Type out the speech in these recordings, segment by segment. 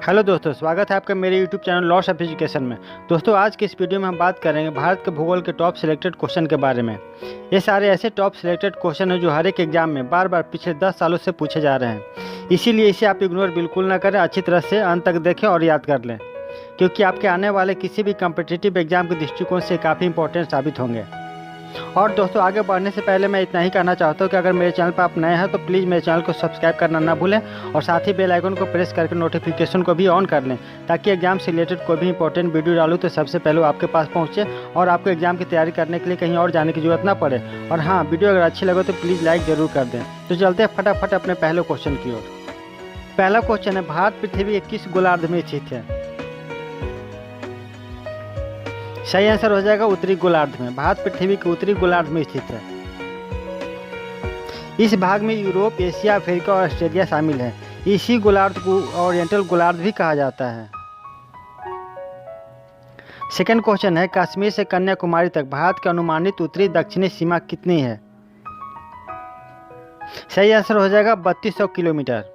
Hello दोस्तों, स्वागत है आपका मेरे YouTube channel loss of education में। दोस्तों, आज की इस वीडियो में हम बात करेंगे भारत के भूगोल के टॉप सिलेक्टेड क्वेश्चन के बारे में। ये सारे ऐसे टॉप सिलेक्टेड क्वेश्चन हैं जो हर एक एग्जाम में बार बार पिछले 10 सालों से पूछे जा रहे हैं। इसीलिए इसे आप इग्नोर बिल्कुल ना करें, अच्छी तरह से अंत तक देखें और याद कर लें, क्योंकि आपके आने वाले किसी भी कॉम्पिटिटिव एग्जाम के दृष्टिकोण से काफ़ी इंपॉर्टेंट साबित होंगे। और दोस्तों, आगे बढ़ने से पहले मैं इतना ही कहना चाहता हूँ कि अगर मेरे चैनल पर आप नए हैं तो प्लीज़ मेरे चैनल को सब्सक्राइब करना ना भूलें और साथ ही बेल आइकन को प्रेस करके नोटिफिकेशन को भी ऑन कर लें, ताकि एग्जाम से रिलेटेड कोई भी इंपॉर्टेंट वीडियो डालूँ तो सबसे पहले आपके पास पहुँचे और आपको एग्जाम की तैयारी करने के लिए कहीं और जाने की जरूरत ना पड़े। और हाँ, वीडियो अगर अच्छी लगे तो प्लीज़ लाइक ज़रूर कर दें। तो चलते हैं फटाफट अपने पहले क्वेश्चन की ओर। पहला क्वेश्चन है, भारत पृथ्वी के किस गोलार्ध में स्थित है? सही आंसर हो जाएगा उत्तरी गोलार्ध में। भारत पृथ्वी के उत्तरी गोलार्ध में स्थित है। इस भाग में यूरोप, एशिया, अफ्रीका और ऑस्ट्रेलिया शामिल है। इसी गोलार्ध को ओरिएंटल गोलार्ध भी कहा जाता है। सेकंड क्वेश्चन है, कश्मीर से कन्याकुमारी तक भारत की अनुमानित उत्तरी दक्षिणी सीमा कितनी है? सही आंसर हो जाएगा 3200 किलोमीटर।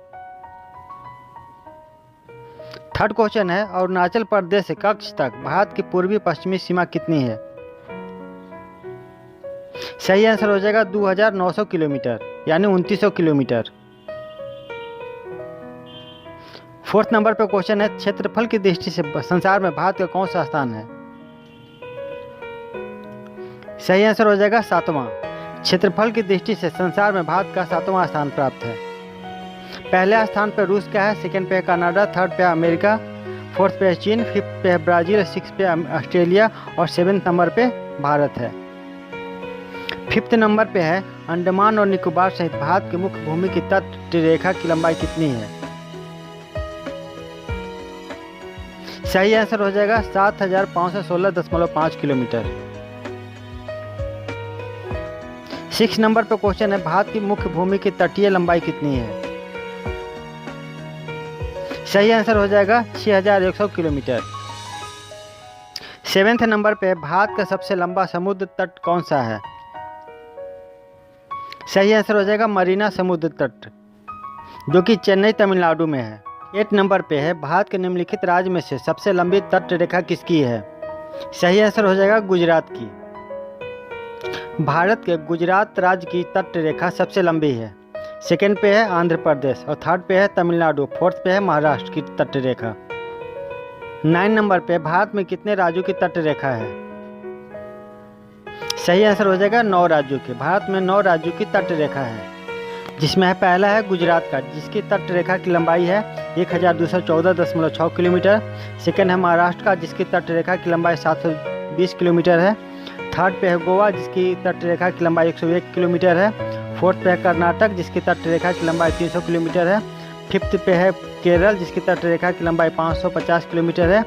थर्ड क्वेश्चन है, अरुणाचल प्रदेश से कच्छ तक भारत की पूर्वी पश्चिमी सीमा कितनी है? सही आंसर हो जाएगा 2900 किलोमीटर, यानी 2900 किलोमीटर। फोर्थ नंबर पर क्वेश्चन है, क्षेत्रफल की दृष्टि से संसार में भारत का कौन सा स्थान है? सही आंसर हो जाएगा 7वां। क्षेत्रफल की दृष्टि से संसार में भारत का 7वां स्थान प्राप्त है। पहले स्थान पर रूस का है, सेकंड पे है कनाडा, थर्ड पे है अमेरिका, फोर्थ पे है चीन, फिफ्थ पे है ब्राज़ील, सिक्स पे है ऑस्ट्रेलिया और सेवेंथ नंबर पे भारत है। फिफ्थ नंबर पे है अंडमान और निकोबार सहित भारत की मुख्य भूमि की तट रेखा की लंबाई कितनी है? सही आंसर हो जाएगा 7516.5 किलोमीटर। 6 नंबर पर क्वेश्चन है, भारत की मुख्य भूमि की तटीय लंबाई कितनी है? सही आंसर हो जाएगा 6100 किलोमीटर। 7वें नंबर पे भारत का सबसे लंबा समुद्र तट कौन सा है? सही आंसर हो जाएगा मरीना समुद्र तट, जो कि चेन्नई तमिलनाडु में है। 8 नंबर पे है, भारत के निम्नलिखित राज्य में से सबसे लंबी तट रेखा किसकी है? सही आंसर हो जाएगा गुजरात की। भारत के गुजरात राज्य की तट रेखा सबसे लंबी है। सेकंड पे है आंध्र प्रदेश और थर्ड पे है तमिलनाडु, फोर्थ पे है महाराष्ट्र की तट रेखा। 9 नंबर पे भारत में कितने राज्यों की तट रेखा है? सही आंसर हो जाएगा 9 राज्यों के। भारत में 9 राज्यों की तट रेखा है, जिसमें पहला है गुजरात का, जिसकी तट रेखा की लंबाई है 1214.6 किलोमीटर। सेकंड है महाराष्ट्र का, जिसकी तट रेखा की लंबाई 720 किलोमीटर है। थर्ड पे है गोवा, जिसकी तट रेखा की लंबाई 101 किलोमीटर है। फोर्थ पे है कर्नाटक, जिसकी तट रेखा की लंबाई 300 किलोमीटर है। फिफ्थ पे है केरल, जिसकी तट रेखा की लंबाई 550 किलोमीटर है।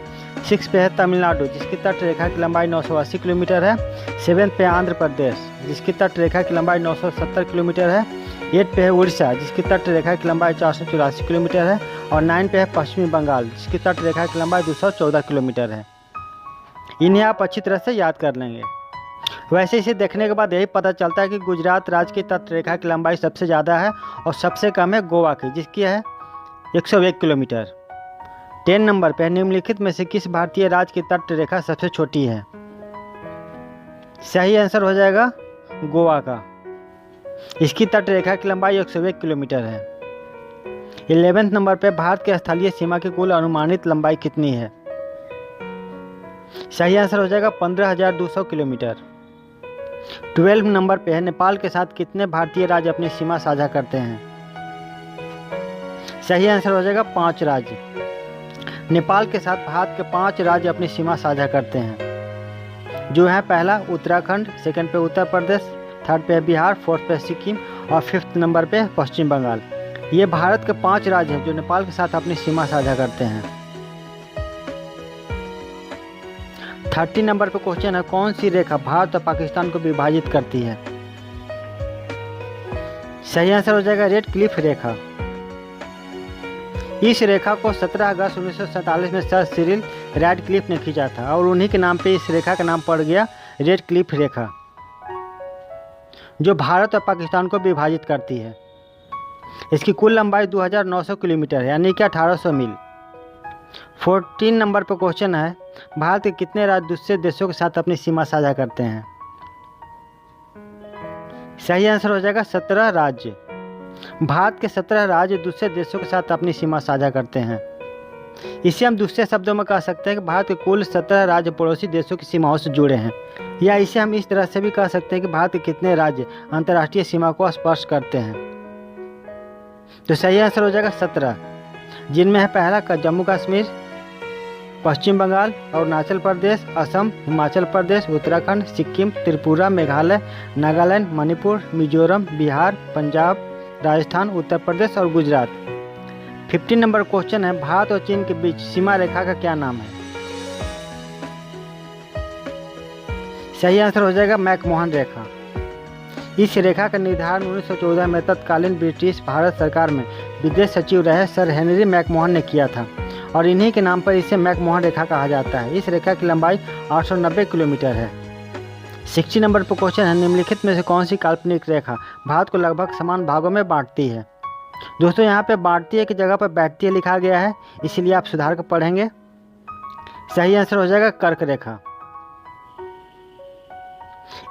सिक्स पे है तमिलनाडु, जिसकी तट रेखा की लंबाई 980 किलोमीटर है। सेवेंथ पे है आंध्र प्रदेश, जिसकी तट रेखा की लंबाई 970 किलोमीटर है। 8 पे है उड़ीसा, जिसकी तट रेखा की लंबाई 484 किलोमीटर है। और 9 पे है पश्चिमी बंगाल, जिसकी तट रेखा की लंबाई 214 किलोमीटर है। इन्हें आप अच्छी तरह से याद कर लेंगे। वैसे इसे देखने के बाद यही पता चलता है कि गुजरात राज्य की तट रेखा की लंबाई सबसे ज़्यादा है और सबसे कम है गोवा की, जिसकी है 101 किलोमीटर। 10 नंबर पर निम्नलिखित में से किस भारतीय राज्य की तट रेखा सबसे छोटी है? सही आंसर हो जाएगा गोवा का। इसकी तट रेखा की लंबाई 101 किलोमीटर है। 11वें नंबर पर भारत के स्थलीय सीमा की कुल अनुमानित लंबाई कितनी है? सही आंसर हो जाएगा 15,200 किलोमीटर। 12 नंबर पे है, नेपाल के साथ कितने भारतीय राज्य अपनी सीमा साझा करते हैं? सही आंसर हो जाएगा 5 राज्य। नेपाल के साथ भारत के 5 राज्य अपनी सीमा साझा करते हैं, जो है पहला उत्तराखंड, सेकंड पे उत्तर प्रदेश, थर्ड पे बिहार, फोर्थ पे सिक्किम और फिफ्थ नंबर पे पश्चिम बंगाल। ये भारत के 5 राज्य हैं जो नेपाल के साथ अपनी सीमा साझा करते हैं। 30 नंबर पर क्वेश्चन है, कौन सी रेखा भारत और पाकिस्तान को विभाजित करती है? सही आंसर हो जाएगा रेड क्लिफ रेखा। इस रेखा को 17 अगस्त 1947 में सर सिरिल रैडक्लिफ ने खींचा था और उन्हीं के नाम पे इस रेखा का नाम पड़ गया रेड क्लिफ रेखा, जो भारत और पाकिस्तान को विभाजित करती है। इसकी कुल लंबाई 2900 किलोमीटर है, यानी कि 1800 मील। 14 नंबर पर क्वेश्चन है, भारत के कितने राज्य दूसरे देशों के साथ अपनी सीमा साझा करते हैं? सही आंसर हो जाएगा 17 राज्य। भारत के 17 राज्य दूसरे देशों के साथ अपनी सीमा साझा करते हैं। इसे हम दूसरे शब्दों में कह सकते हैं कि भारत के कुल 17 राज्य पड़ोसी देशों की सीमाओं से जुड़े हैं, या इसे हम इस तरह से भी कह सकते हैं कि भारत के कितने राज्य अंतर्राष्ट्रीय सीमा को स्पर्श करते हैं। तो सही आंसर हो जाएगा 17, जिनमें है पहला जम्मू कश्मीर, पश्चिम बंगाल, अरुणाचल प्रदेश, असम, हिमाचल प्रदेश, उत्तराखंड, सिक्किम, त्रिपुरा, मेघालय, नागालैंड, मणिपुर, मिजोरम, बिहार, पंजाब, राजस्थान, उत्तर प्रदेश और गुजरात। 15 नंबर क्वेश्चन है, भारत और चीन के बीच सीमा रेखा का क्या नाम है? सही आंसर हो जाएगा मैकमोहन रेखा। इस रेखा का निर्धारण 1914 में तत्कालीन ब्रिटिश भारत सरकार में विदेश सचिव रहे सर हेनरी मैकमोहन ने किया था, और इन्हीं के नाम पर इसे मैकमोहन रेखा कहा जाता है। इस रेखा की लंबाई 890 किलोमीटर है। 60 नंबर पर क्वेश्चन है, निम्नलिखित में से कौन सी काल्पनिक रेखा भारत को लगभग समान भागों में बांटती है? दोस्तों यहाँ पे बांटती है की जगह पर बैठती है लिखा गया है, इसीलिए आप सुधार कर पढ़ेंगे। सही आंसर हो जाएगा कर्क रेखा।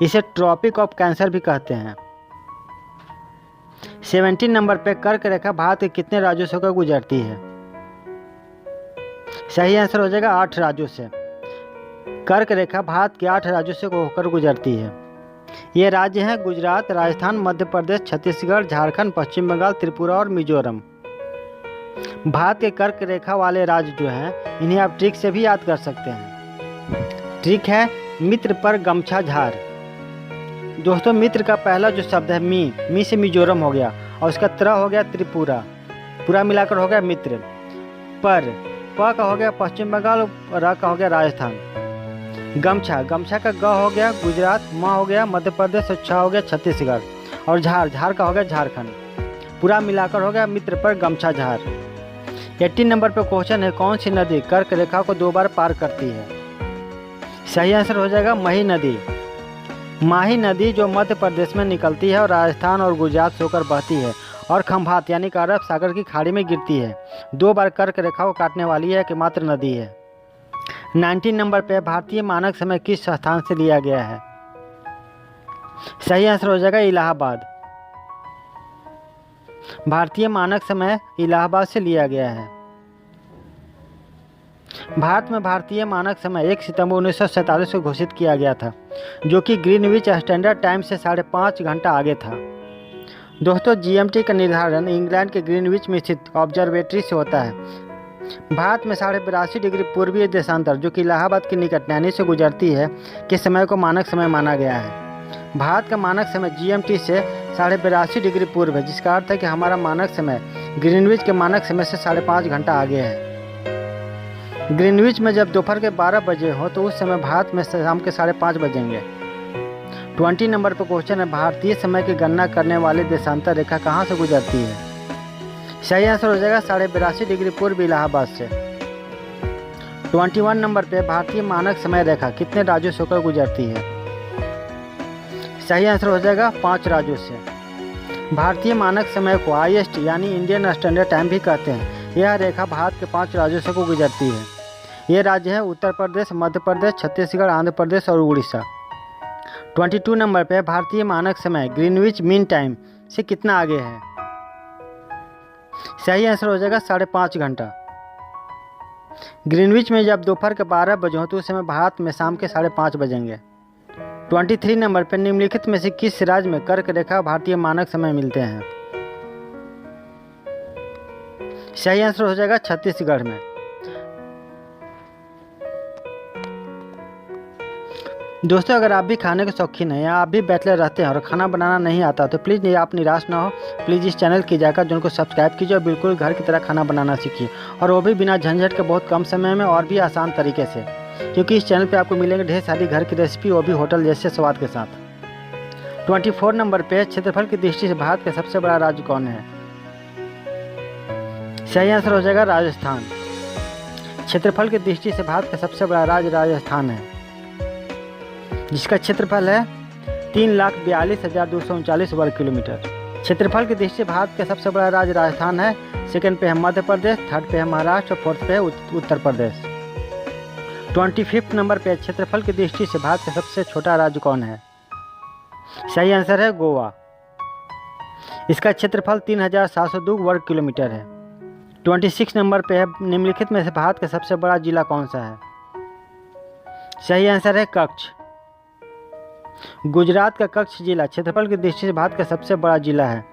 इसे ट्रॉपिक ऑफ कैंसर भी कहते हैं। 17 नंबर पे कर्क रेखा भारत के कितने राज्यों से होकर गुजरती है? सही आंसर हो जाएगा 8 राज्यों से। कर्क रेखा भारत के 8 राज्यों से होकर गुजरती है। ये राज्य हैं गुजरात, राजस्थान, मध्य प्रदेश, छत्तीसगढ़, झारखंड, पश्चिम बंगाल, त्रिपुरा और मिजोरम। भारत के कर्क रेखा वाले राज्य जो हैं, इन्हें आप ट्रिक से भी याद कर सकते हैं। ट्रिक है मित्र पर गमछा झार। दोस्तों मित्र का पहला जो शब्द है मी से मिजोरम हो गया, और उसका त्र हो गया त्रिपुरा, पूरा मिलाकर हो गया मित्र। पर प का हो गया पश्चिम बंगाल, और र का हो गया राजस्थान। गमछा का ग हो गया गुजरात, म हो गया मध्य प्रदेश, और छ हो गया छत्तीसगढ़, और झार का हो गया झारखंड। पूरा मिलाकर हो गया मित्र पर गमछा झार। 18 नंबर पर क्वेश्चन है, कौन सी नदी कर्क रेखा को 2 बार पार करती है? सही आंसर हो जाएगा मही नदी। माही नदी जो मध्य प्रदेश में निकलती है और राजस्थान और गुजरात से होकर बहती है और खंभात यानी कि अरब सागर की खाड़ी में गिरती है। 2 बार कर्क रेखा को काटने वाली है एकमात्र नदी है। 19 नंबर पे भारतीय मानक समय किस स्थान से लिया गया है? सही आंसर हो जाएगा इलाहाबाद। भारतीय मानक समय इलाहाबाद से लिया गया है। भारत में भारतीय मानक समय 1 सितंबर 1947 को घोषित किया गया था, जो कि ग्रीनविच स्टैंडर्ड टाइम से 5.5 घंटा आगे था। दोस्तों जीएमटी का निर्धारण इंग्लैंड के ग्रीनविच में स्थित ऑब्जर्वेटरी से होता है। भारत में 82.5 डिग्री पूर्वीय देशांतर, जो कि इलाहाबाद के निकट नैनी से गुजरती है, के समय को मानक समय माना गया है। भारत का मानक समय जीएमटी से 82.5 डिग्री पूर्व है, जिसका अर्थ है कि हमारा मानक समय ग्रीनविच के मानक समय से 5.5 घंटा आगे है। ग्रीनविच में जब दोपहर के 12 बजे हो तो उस समय भारत में शाम के 5:30 बजेंगे। 20 नंबर पर क्वेश्चन है, भारतीय समय की गणना करने वाली देशांतर रेखा कहाँ से गुजरती है? सही आंसर हो जाएगा 82.5 डिग्री पूर्व इलाहाबाद से। 21 नंबर पे भारतीय मानक समय रेखा कितने राज्यों से होकर गुजरती है? सही आंसर हो जाएगा 5 राज्यों से। भारतीय मानक समय को IST यानी इंडियन स्टैंडर्ड टाइम भी कहते हैं। यह रेखा भारत के 5 राज्यों से गुजरती है। ये राज्य हैं उत्तर प्रदेश, मध्य प्रदेश, छत्तीसगढ़, आंध्र प्रदेश और उड़ीसा। 22 नंबर पे भारतीय मानक समय ग्रीनविच मीन टाइम से कितना आगे है? सही आंसर हो जाएगा 5.5 घंटा। ग्रीनविच में जब दोपहर के 12 बजे हो तो उस समय भारत में शाम के 5:30 बजेंगे। 23 नंबर पर निम्नलिखित में से किस राज्य में कर्क रेखा भारतीय मानक समय मिलते हैं? सही आंसर हो जाएगा छत्तीसगढ़ में। दोस्तों अगर आप भी खाने के शौकीन हैं या आप भी बैचलर रहते हैं और खाना बनाना नहीं आता तो प्लीज़ आप निराश ना हो। प्लीज़ इस चैनल की जाकर जो उनको सब्सक्राइब कीजिए और बिल्कुल घर की तरह खाना बनाना सीखिए, और वो भी बिना झंझट के बहुत कम समय में और भी आसान तरीके से, क्योंकि इस चैनल पे आपको मिलेंगे ढेर सारी घर की रेसिपी, वो भी होटल जैसे स्वाद के साथ। 24 नंबर पे क्षेत्रफल की दृष्टि से भारत का सबसे बड़ा राज्य कौन है? सही आंसर हो जाएगा राजस्थान। क्षेत्रफल की दृष्टि से भारत का सबसे बड़ा राज्य राजस्थान है, जिसका क्षेत्रफल है 3,42,239 वर्ग किलोमीटर। क्षेत्रफल की दृष्टि से भारत का सबसे बड़ा राज्य राजस्थान है, सेकंड पे है मध्य प्रदेश, थर्ड पे है महाराष्ट्र और फोर्थ पे है उत्तर प्रदेश। 25 नंबर पे क्षेत्रफल की दृष्टि से भारत का सबसे छोटा राज्य कौन है? सही आंसर है गोवा। इसका क्षेत्रफल 3702 वर्ग किलोमीटर है। 26 नंबर पे है निम्नलिखित में से भारत का सबसे बड़ा जिला कौन सा है? सही आंसर है कच्छ। गुजरात का कच्छ जिला क्षेत्रफल की दृष्टि से भारत का सबसे बड़ा जिला है,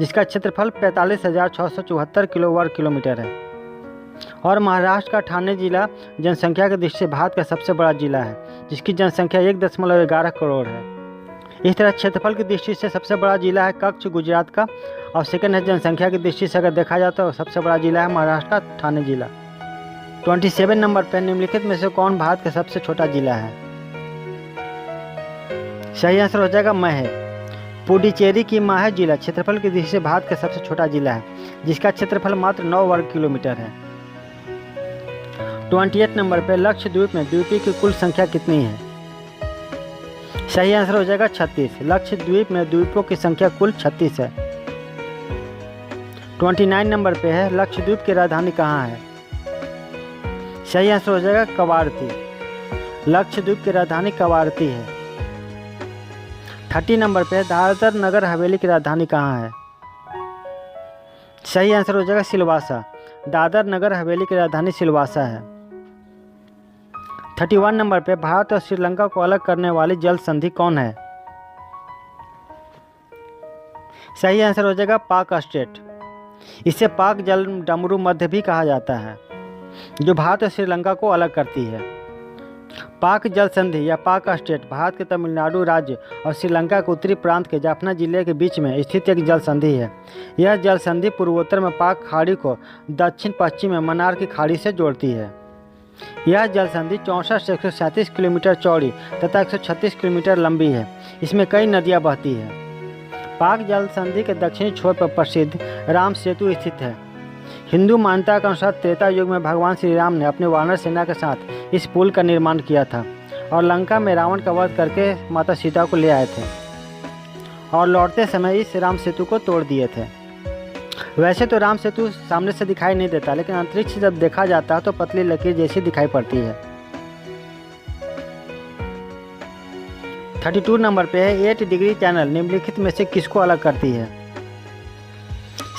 जिसका क्षेत्रफल 45,674 किलो वर्ग किलोमीटर है। और महाराष्ट्र का ठाणे जिला जनसंख्या की दृष्टि से भारत का सबसे बड़ा जिला है, जिसकी जनसंख्या 1.11 करोड़ है। इस तरह क्षेत्रफल की दृष्टि से सबसे बड़ा जिला है कच्छ गुजरात का, और सेकंड है जनसंख्या की दृष्टि से अगर देखा जाए तो सबसे बड़ा जिला है महाराष्ट्र का ठाणे जिला। 27 नंबर पर निम्नलिखित में से कौन भारत का सबसे छोटा जिला है? सही आंसर हो जाएगा मह। पुडुचेरी की माहे जिला क्षेत्रफल की दृष्टि से भारत का सबसे छोटा जिला है, जिसका क्षेत्रफल मात्र 9 वर्ग किलोमीटर है। 28 नंबर पर लक्षद्वीप में द्वीपों की कुल संख्या कितनी है? सही आंसर हो जाएगा 36। लक्षद्वीप में द्वीपों की संख्या कुल 36 है। 29 नंबर पे है लक्षद्वीप की राजधानी कहाँ है? सही आंसर हो जाएगा कवारती। लक्षद्वीप की राजधानी कवारती है। 30 नंबर पे दादर नगर हवेली की राजधानी कहाँ है? सही आंसर हो जाएगा सिलवासा। दादर नगर हवेली की राजधानी सिलवासा है। 31 नंबर पे भारत और श्रीलंका को अलग करने वाली जल संधि कौन है? सही आंसर हो जाएगा पाक स्टेट। इसे पाक जल डमरू मध्य भी कहा जाता है, जो भारत और श्रीलंका को अलग करती है। पाक जल संधि या पाक स्टेट भारत के तमिलनाडु राज्य और श्रीलंका के उत्तरी प्रांत के जाफना जिले के बीच में स्थित एक जल संधि है। यह जल संधि पूर्वोत्तर में पाक खाड़ी को दक्षिण पश्चिम में मन्नार की खाड़ी से जोड़ती है। यह जल संधि 64 से 137 किलोमीटर चौड़ी तथा 136 किलोमीटर लंबी है। इसमें कई नदियां बहती हैं। पाक जल संधि के दक्षिणी छोर पर प्रसिद्ध राम सेतु स्थित है। हिंदू मान्यता के अनुसार त्रेता युग में भगवान श्री राम ने अपने वानर सेना के साथ इस पुल का निर्माण किया था और लंका में रावण का वध करके माता सीता को ले आए थे और लौटते समय इस राम सेतु को तोड़ दिए थे। वैसे तो राम सेतु सामने से दिखाई नहीं देता, लेकिन अंतरिक्ष से जब देखा जाता है तो पतली लकीर जैसी दिखाई पड़ती है। 32 नंबर पे है 8 डिग्री चैनल निम्नलिखित में से किसको अलग करती है?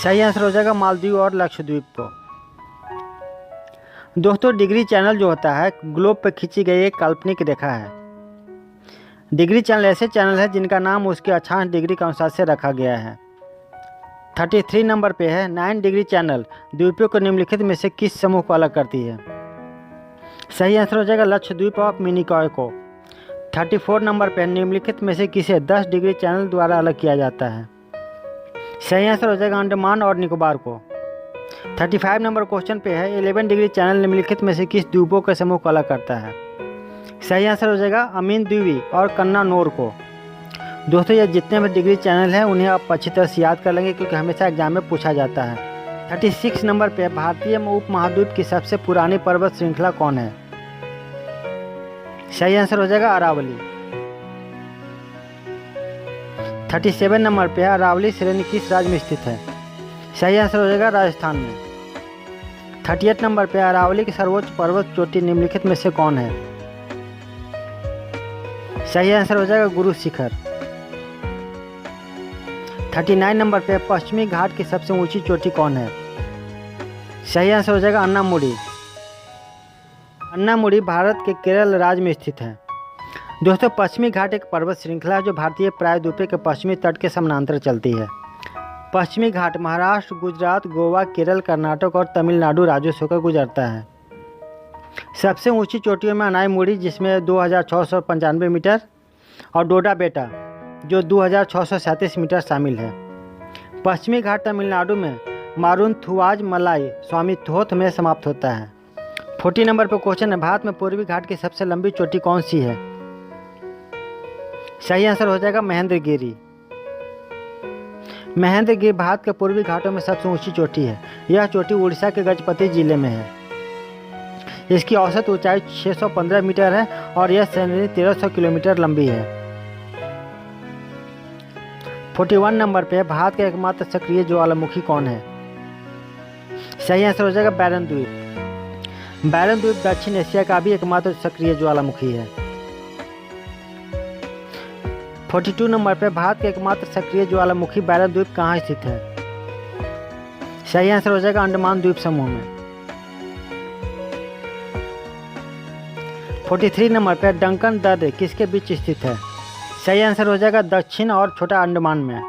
सही आंसर हो जाएगा मालदीव और लक्षद्वीप को। दोस्तों, डिग्री चैनल जो होता है ग्लोब पर खींची गई एक काल्पनिक रेखा है। डिग्री चैनल ऐसे चैनल है जिनका नाम उसके अक्षांश डिग्री के अनुसार से रखा गया है। 33 नंबर पे है 9 डिग्री चैनल द्वीपों को निम्नलिखित में से किस समूह को अलग करती है? सही आंसर हो जाएगा लक्षद्वीप और मिनिकॉय को। 34 नंबर पे निम्नलिखित में से किसे 10 डिग्री चैनल द्वारा अलग किया जाता है? सही आंसर हो जाएगा अंडमान और निकोबार को। 35 नंबर क्वेश्चन पे है 11 डिग्री चैनल निम्नलिखित में से किस द्वीपों के समूह को अलग करता है? सही आंसर हो जाएगा अमीन द्वीप और कन्नानौर को। दोस्तों, ये जितने भी डिग्री चैनल हैं उन्हें आप अच्छी तरह से याद कर लेंगे, क्योंकि हमेशा एग्जाम में पूछा जाता है। 36 नंबर पे भारतीय उपमहाद्वीप की सबसे पुरानी पर्वत श्रृंखला कौन है? सही आंसर हो जाएगा अरावली। 37 नंबर पे अरावली श्रेणी किस राज्य में स्थित है? सही आंसर हो जाएगा राजस्थान में। 38 नंबर पे अरावली की सर्वोच्च पर्वत चोटी निम्नलिखित में से कौन है? सही आंसर हो जाएगा गुरु शिखर। 39 नंबर पे पश्चिमी घाट की सबसे ऊंची चोटी कौन है? सही आंसर हो जाएगा अन्नामुडी। अन्नामुडी भारत के केरल राज्य में स्थित है। दोस्तों, पश्चिमी घाट एक पर्वत श्रृंखला है जो भारतीय प्रायद्वीप के पश्चिमी तट के समानांतर चलती है। पश्चिमी घाट महाराष्ट्र, गुजरात, गोवा, केरल, कर्नाटक और तमिलनाडु राज्यों से होकर गुजरता है। सबसे ऊंची चोटियों में अनाईमुड़ी जिसमें 2695 मीटर और डोडा बेटा जो 2637 मीटर शामिल है। पश्चिमी घाट तमिलनाडु में मारुथुवाज मलाई स्वामीथोथ में समाप्त होता है। 40 नंबर पर क्वेश्चन है भारत में पूर्वी घाट की सबसे लंबी चोटी कौन सी है? सही आंसर हो जाएगा महेंद्रगिरी। महेंद्रगिरी भारत के पूर्वी घाटों में सबसे ऊंची चोटी है। यह चोटी उड़ीसा के गजपति जिले में है। इसकी औसत ऊंचाई 615 मीटर है और यह श्रेणी 1300 किलोमीटर लंबी है। 41 नंबर पे भारत का एकमात्र सक्रिय ज्वालामुखी कौन है? सही आंसर हो जाएगा बैरन द्वीप। बैरन द्वीप दक्षिण एशिया का भी एकमात्र सक्रिय ज्वालामुखी है। 42 नंबर पे भारत का एकमात्र सक्रिय ज्वालामुखी बैरन द्वीप कहाँ स्थित है? सही आंसर हो जाएगा अंडमान द्वीप समूह में। 43 नंबर पे डंकन दर्रे किसके बीच स्थित है? सही आंसर हो जाएगा दक्षिण और छोटा अंडमान में।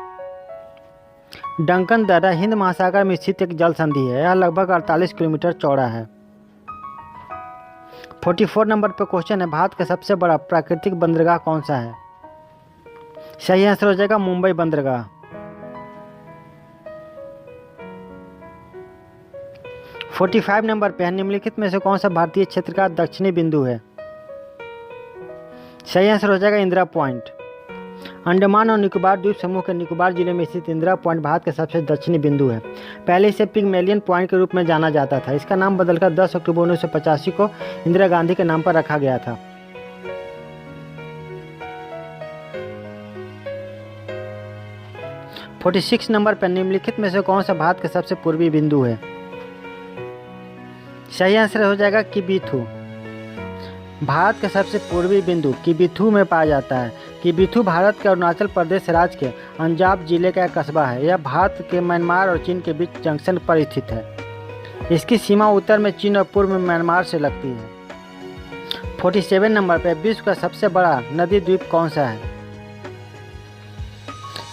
डंकन दर्रा हिंद महासागर में स्थित एक जल संधि है। यह लगभग 48 किलोमीटर चौड़ा है। 44 नंबर पे क्वेश्चन है, भारत का सबसे बड़ा प्राकृतिक बंदरगाह कौन सा है? सही आंसर हो जाएगा मुंबई बंदरगाह। 45 नंबर पे निम्नलिखित में से कौन सा भारतीय क्षेत्र का दक्षिणी बिंदु है? सही आंसर हो जाएगा इंदिरा पॉइंट। अंडमान और निकोबार द्वीप समूह के निकोबार जिले में स्थित इंदिरा पॉइंट भारत का सबसे दक्षिणी बिंदु है। पहले इसे पिग्मेलियन पॉइंट के रूप में जाना जाता था। इसका नाम बदलकर 10 अक्टूबर 1985 को इंदिरा गांधी के नाम पर रखा गया था। – 46 नंबर पर निम्नलिखित में से कौन सा भारत का सबसे पूर्वी बिंदु है? सही आंसर हो जाएगा किबिथु। भारत का सबसे पूर्वी बिंदु किबिथु में पाया जाता है। किबिथु भारत के अरुणाचल प्रदेश राज्य के अंजाव जिले का एक कस्बा है। यह भारत के म्यांमार और चीन के बीच जंक्शन पर स्थित है। इसकी सीमा उत्तर में चीन और पूर्व में म्यांमार से लगती है। 47 नंबर पर विश्व का सबसे बड़ा नदी द्वीप कौन सा है?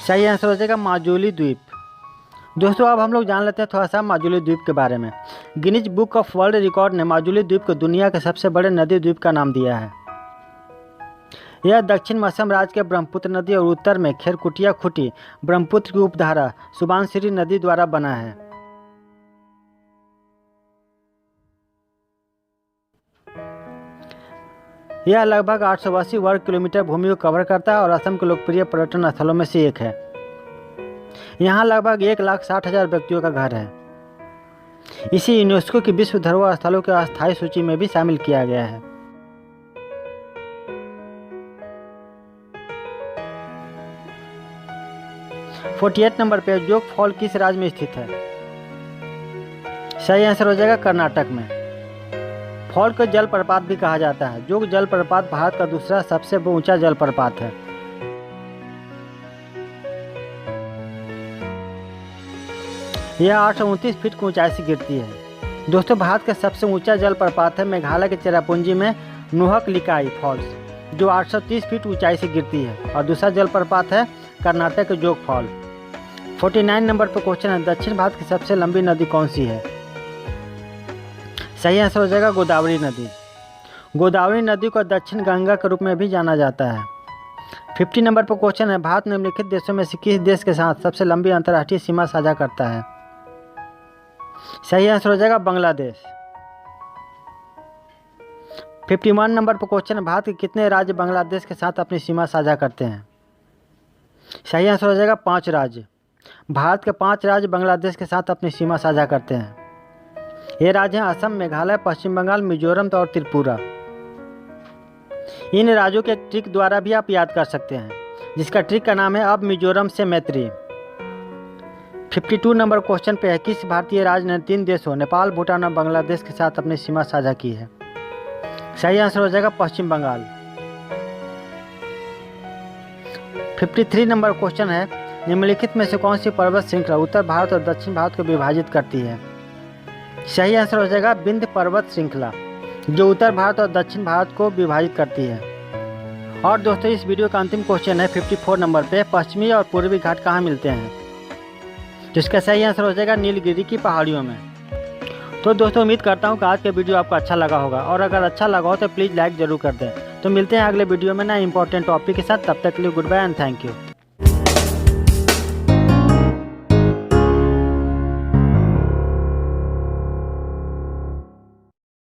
सही आंसर हो जाएगा माजुली द्वीप। दोस्तों अब हम लोग जान लेते हैं थोड़ा सा माजुली द्वीप के बारे में। Guinness book of world record ने माजुली द्वीप को दुनिया के सबसे बड़े नदी द्वीप का नाम दिया है। यह दक्षिण में असम राज्य के ब्रह्मपुत्र नदी और उत्तर में खेरकुटिया खुटी ब्रह्मपुत्र की उपधारा सुबानसिरी नदी द्वारा बना है। यह लगभग 880 वर्ग किलोमीटर भूमि को कवर करता है और असम के लोकप्रिय पर्यटन स्थलों में से एक है। यहाँ लगभग 1,60,000 व्यक्तियों का घर है। इसे यूनेस्को की विश्व धरोहर स्थलों की अस्थायी सूची में भी शामिल किया गया है। – 48 नंबर पर जोग फॉल किस राज्य में स्थित है? सही आंसर हो जाएगा कर्नाटक में। फॉल को जलप्रपात भी कहा जाता है। जोग जलप्रपात भारत का दूसरा सबसे ऊंचा जलप्रपात है। यह 829 फीट की ऊंचाई से गिरती है। दोस्तों भारत का सबसे ऊंचा जलप्रपात है मेघालय के चेरापूंजी में नुहक लिकाई फॉल्स, जो 830 फीट ऊंचाई से गिरती है। और दूसरा जलप्रपात है कर्नाटक के जोग फॉल। 49 नंबर पर क्वेश्चन है, दक्षिण भारत की सबसे लंबी नदी कौन सी है? सही आंसर हो जाएगा गोदावरी नदी। गोदावरी नदी को दक्षिण गंगा के रूप में भी जाना जाता है। 50 नंबर पर क्वेश्चन है, भारत निम्नलिखित देशों में से किस देश के साथ सबसे लंबी अंतर्राष्ट्रीय सीमा साझा करता है? सही आंसर हो जाएगा बांग्लादेश। 51 नंबर पर क्वेश्चन है, भारत के कितने राज्य बांग्लादेश के साथ अपनी सीमा साझा करते हैं? सही आंसर हो जाएगा 5 राज्य। भारत के 5 राज्य बांग्लादेश के साथ अपनी सीमा साझा करते हैं। ये राज्य हैं असम, मेघालय, पश्चिम बंगाल, मिजोरम और त्रिपुरा। इन राज्यों के एक ट्रिक द्वारा भी आप याद कर सकते हैं, जिसका ट्रिक का नाम है अब मिजोरम से मैत्री। 52 नंबर क्वेश्चन पे है, किस भारतीय राज्य ने 3 देशों नेपाल, भूटान और बांग्लादेश के साथ अपनी सीमा साझा की है? सही आंसर हो जाएगा पश्चिम बंगाल। 53 नंबर क्वेश्चन है, निम्नलिखित में से कौन सी पर्वत श्रृंखला उत्तर भारत और दक्षिण भारत को विभाजित करती है? सही आंसर हो जाएगा विंध्य पर्वत श्रृंखला, जो उत्तर भारत और दक्षिण भारत को विभाजित करती है। और दोस्तों इस वीडियो का अंतिम क्वेश्चन है 54 नंबर पे, पश्चिमी और पूर्वी घाट कहाँ मिलते हैं? जिसका सही आंसर हो जाएगा नीलगिरी की पहाड़ियों में। तो दोस्तों उम्मीद करता हूँ कि आज का वीडियो आपको अच्छा लगा होगा, और अगर अच्छा लगा हो तो प्लीज़ लाइक ज़रूर कर दें। तो मिलते हैं अगले वीडियो में नए इंपॉर्टेंट टॉपिक के साथ। तब तक के लिए goodbye and thank you.